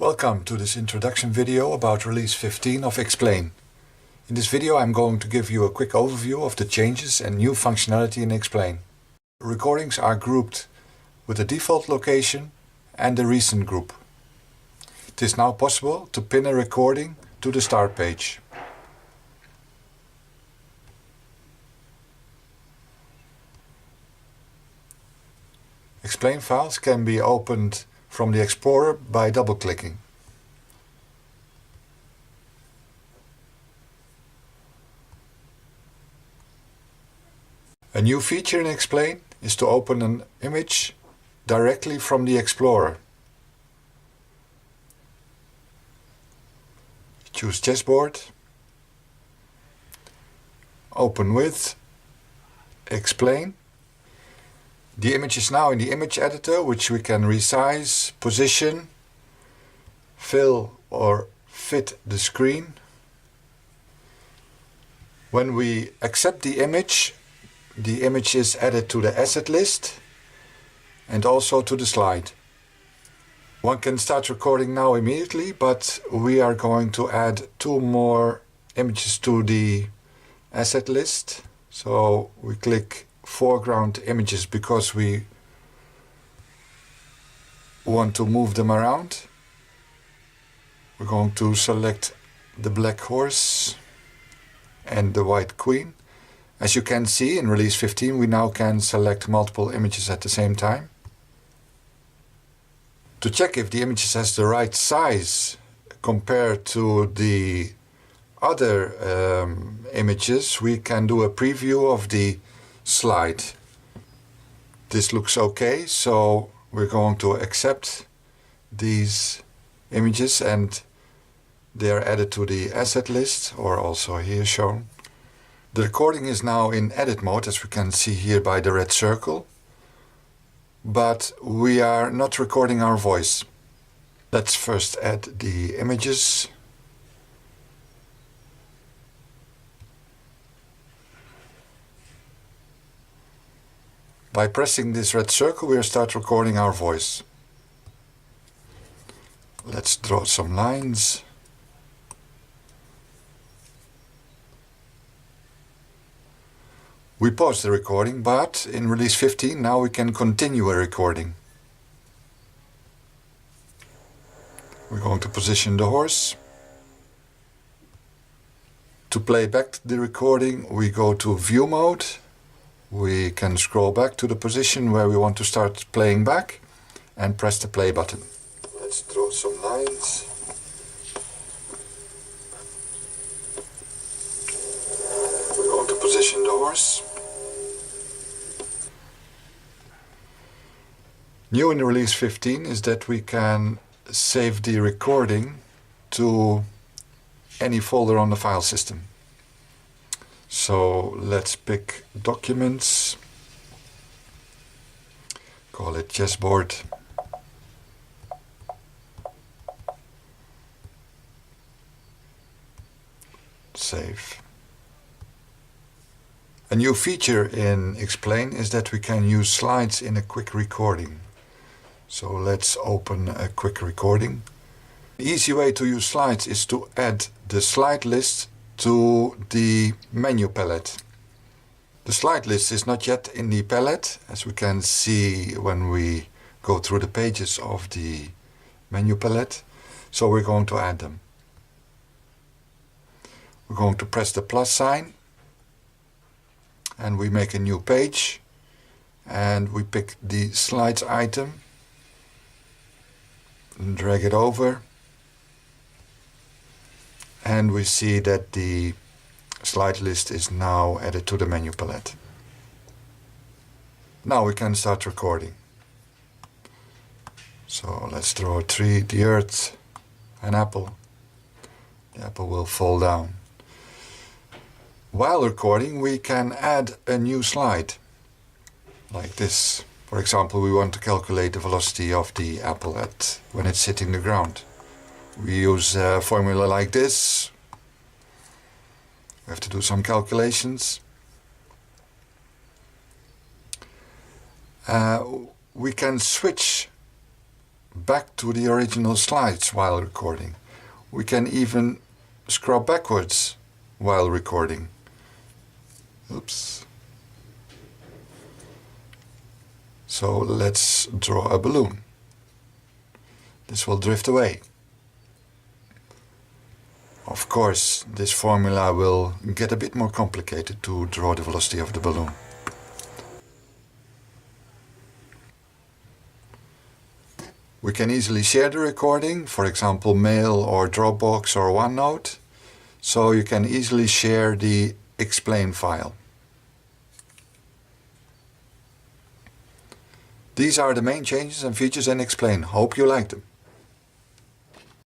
Welcome to this introduction video about release 15 of iXplain. In this video I'm going to give you a quick overview of the changes and new functionality in iXplain. Recordings are grouped with the default location and the recent group. It is now possible to pin a recording to the start page. iXplain files can be opened from the Explorer by double-clicking. A new feature in iXplain is to open an image directly from the Explorer. Choose Chessboard, Open with, iXplain. The image is now in the image editor, which we can resize, position, fill or fit the screen. When we accept the image is added to the asset list and also to the slide. One can start recording now immediately, but we are going to add 2 more images to the asset list. So we click foreground images because we want to move them around. We're going to select the black horse and the white queen. As you can see in release 15 we now can select multiple images at the same time. To check if the image has the right size compared to the other images, we can do a preview of the slide. This looks okay, so we're going to accept these images and they are added to the asset list, or also here shown. The recording is now in edit mode, as we can see here by the red circle, but we are not recording our voice. Let's first add the images. By pressing this red circle, we'll start recording our voice. Let's draw some lines. We paused the recording, but in release 15 now we can continue a recording. We're going to position the horse. To play back the recording, we go to view mode. We can scroll back to the position where we want to start playing back and press the play button. Let's draw some lines. We're going to position the horse. New in release 15 is that we can save the recording to any folder on the file system. So let's pick Documents, call it Chessboard, save. A new feature in iXplain is that we can use slides in a quick recording. So let's open a quick recording. The easy way to use slides is to add the slide list to the menu palette. The slide list is not yet in the palette, as we can see when we go through the pages of the menu palette, so we're going to add them. We're going to press the plus sign and we make a new page and we pick the slides item and drag it over. And we see that the slide list is now added to the menu palette. Now we can start recording. So let's draw a tree, the earth, an apple. The apple will fall down. While recording, we can add a new slide, like this. For example, we want to calculate the velocity of the apple when it's hitting the ground. We use a formula like this. We have to do some calculations. We can switch back to the original slides while recording. We can even scrub backwards while recording. Oops. So let's draw a balloon. This will drift away. Of course, this formula will get a bit more complicated to draw the velocity of the balloon. We can easily share the recording, for example Mail or Dropbox or OneNote, so you can easily share the iXplain file. These are the main changes and features in iXplain. Hope you liked them.